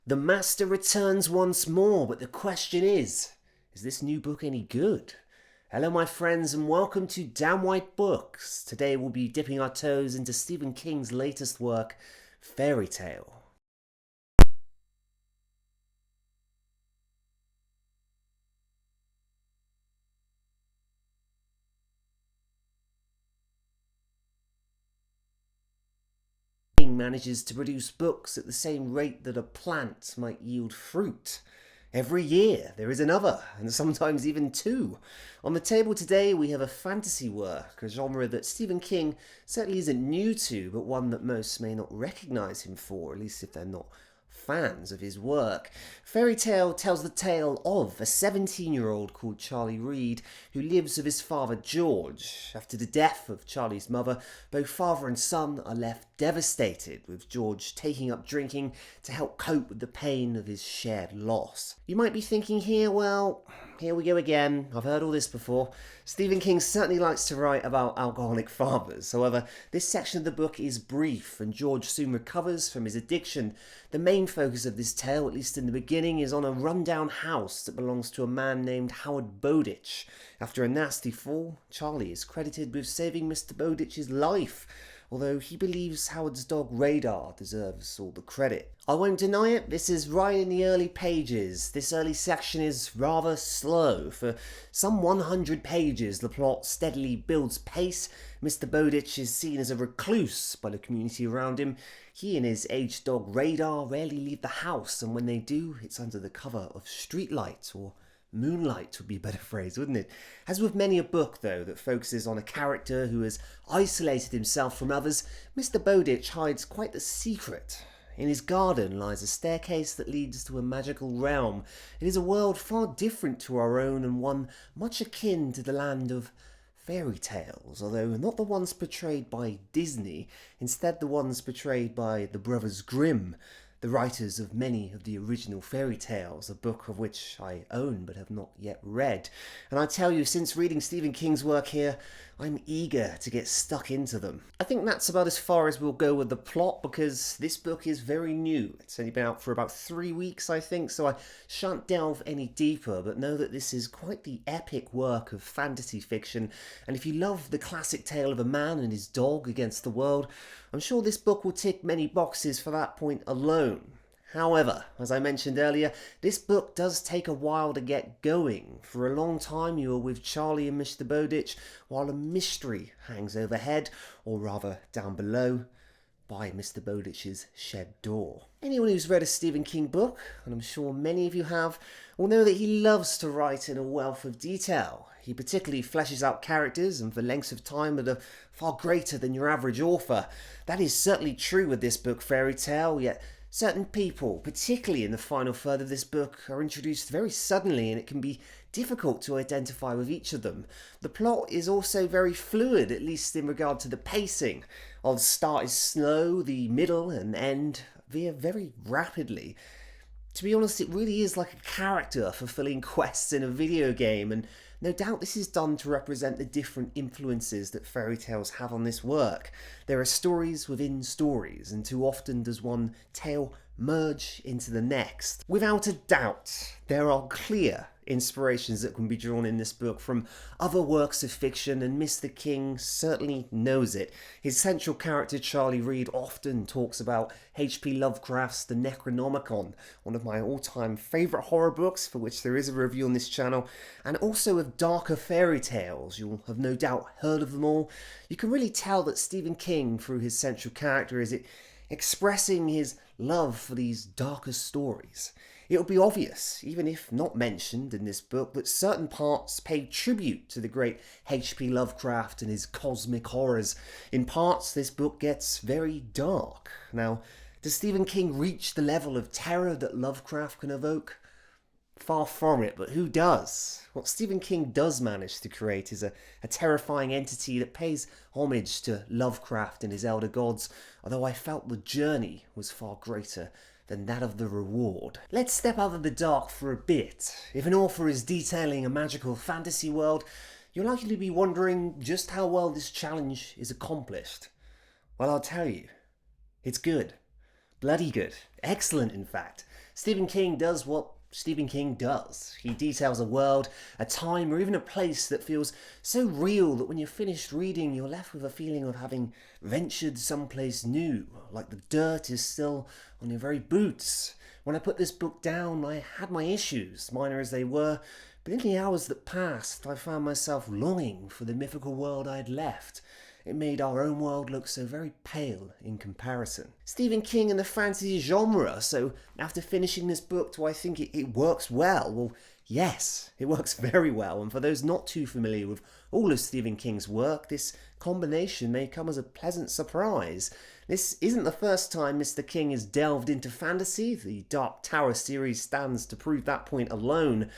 The Master returns once more, but the question is this new book any good? Hello my friends and welcome to DanWhiteBooks. Today we'll be dipping our toes into Stephen King's latest work, Fairy Tale. King manages to produce books at the same rate that a plant might yield fruit. Every year there is another, and sometimes even two. On the table today we have a fantasy work, a genre that Stephen King certainly isn't new to, but one that most may not recognise him for, at least if they're not fans of his work. Fairy Tale tells the tale of a 17-year-old called Charlie Reed who lives with his father George. After the death of Charlie's mother, both father and son are left devastated, with George taking up drinking to help cope with the pain of his shared loss. You might be thinking here, well, here we go again. I've heard all this before. Stephen King certainly likes to write about alcoholic fathers. However, this section of the book is brief and George soon recovers from his addiction. The main focus of this tale, at least in the beginning, is on a rundown house that belongs to a man named Howard Bowditch. After a nasty fall, Charlie is credited with saving Mr. Bowditch's life, although he believes Howard's dog Radar deserves all the credit. I won't deny it, this is right in the early pages. This early section is rather slow. For some 100 pages, the plot steadily builds pace. Mr. Bowditch is seen as a recluse by the community around him. He and his aged dog Radar rarely leave the house, and when they do, it's under the cover of streetlight, or moonlight would be a better phrase, wouldn't it? As with many a book, though, that focuses on a character who has isolated himself from others, Mr. Bowditch hides quite the secret. In his garden lies a staircase that leads to a magical realm. It is a world far different to our own, and one much akin to the land of fairy tales, although not the ones portrayed by Disney, instead the ones portrayed by the Brothers Grimm, the writers of many of the original fairy tales, a book of which I own but have not yet read. And I tell you, since reading Stephen King's work here, I'm eager to get stuck into them. I think that's about as far as we'll go with the plot, because this book is very new. It's only been out for about 3 weeks, I think, so I shan't delve any deeper, but know that this is quite the epic work of fantasy fiction, and if you love the classic tale of a man and his dog against the world, I'm sure this book will tick many boxes for that point alone. However, as I mentioned earlier, this book does take a while to get going. For a long time you are with Charlie and Mr. Bowditch while a mystery hangs overhead, or rather down below, by Mr. Bowditch's shed door. Anyone who's read a Stephen King book, and I'm sure many of you have, will know that he loves to write in a wealth of detail. He particularly fleshes out characters, and for lengths of time that are far greater than your average author. That is certainly true with this book, Fairy Tale, yet certain people, particularly in the final third of this book, are introduced very suddenly, and it can be difficult to identify with each of them. The plot is also very fluid, at least in regard to the pacing. While the start is slow, the middle and end veer very rapidly. To be honest, it really is like a character fulfilling quests in a video game, and no doubt this is done to represent the different influences that fairy tales have on this work. There are stories within stories, and too often does one tale merge into the next. Without a doubt, there are clear inspirations that can be drawn in this book from other works of fiction, and Mr. King certainly knows it. His central character Charlie Reed often talks about H.P. Lovecraft's The Necronomicon, one of my all-time favourite horror books, for which there is a review on this channel, and also of darker fairy tales. You'll have no doubt heard of them all. You can really tell that Stephen King, through his central character, is expressing his love for these darker stories. It will be obvious, even if not mentioned in this book, that certain parts pay tribute to the great H.P. Lovecraft and his cosmic horrors. In parts, this book gets very dark. Now, does Stephen King reach the level of terror that Lovecraft can evoke? Far from it, but who does? What Stephen King does manage to create is a terrifying entity that pays homage to Lovecraft and his elder gods, although I felt the journey was far greater than that of the reward. Let's step out of the dark for a bit. If an author is detailing a magical fantasy world, you're likely to be wondering just how well this challenge is accomplished. Well, I'll tell you, it's good. Bloody good. Excellent, in fact. Stephen King does what Stephen King does. He details a world, a time, or even a place that feels so real that when you're finished reading, you're left with a feeling of having ventured someplace new, like the dirt is still on your very boots. When I put this book down, I had my issues, minor as they were, but in the hours that passed, I found myself longing for the mythical world I had left. It made our own world look so very pale in comparison. Stephen King and the fantasy genre, so after finishing this book, do I think it works well? Well, yes, it works very well, and for those not too familiar with all of Stephen King's work, this combination may come as a pleasant surprise. This isn't the first time Mr. King has delved into fantasy. The Dark Tower series stands to prove that point alone.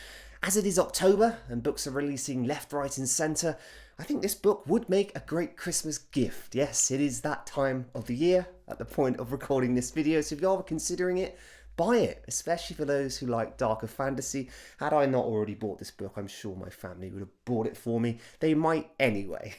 As it is October and books are releasing left, right and centre, I think this book would make a great Christmas gift. Yes, it is that time of the year at the point of recording this video, so if you're considering it, buy it, especially for those who like darker fantasy. Had I not already bought this book, I'm sure my family would have bought it for me. They might anyway.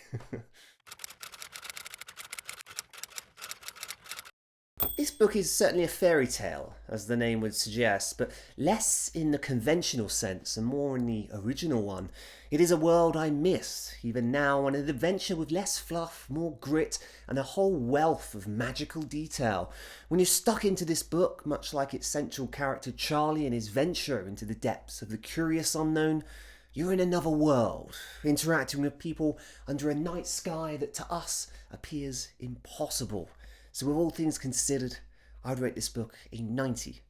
This book is certainly a fairy tale, as the name would suggest, but less in the conventional sense and more in the original one. It is a world I miss, even now, and an adventure with less fluff, more grit, and a whole wealth of magical detail. When you're stuck into this book, much like its central character Charlie and his venture into the depths of the curious unknown, you're in another world, interacting with people under a night sky that to us appears impossible. So with all things considered, I'd rate this book a 90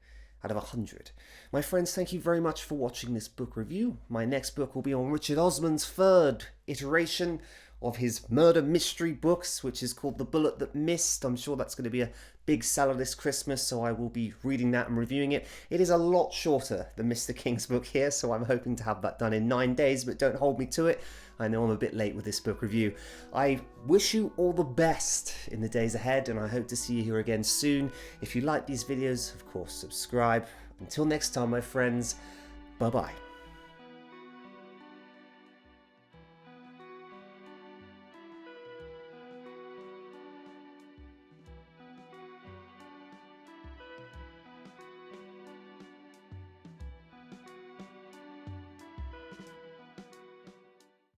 out of 100. My friends, thank you very much for watching this book review. My next book will be on Richard Osman's third iteration of his murder mystery books, which is called The Bullet That Missed. I'm sure that's going to be a big seller this Christmas, so I will be reading that and reviewing it. It is a lot shorter than Mr. King's book here, so I'm hoping to have that done in 9 days, but don't hold me to it. I know I'm a bit late with this book review. I wish you all the best in the days ahead, and I hope to see you here again soon. If you like these videos, of course, subscribe. Until next time, my friends, bye-bye.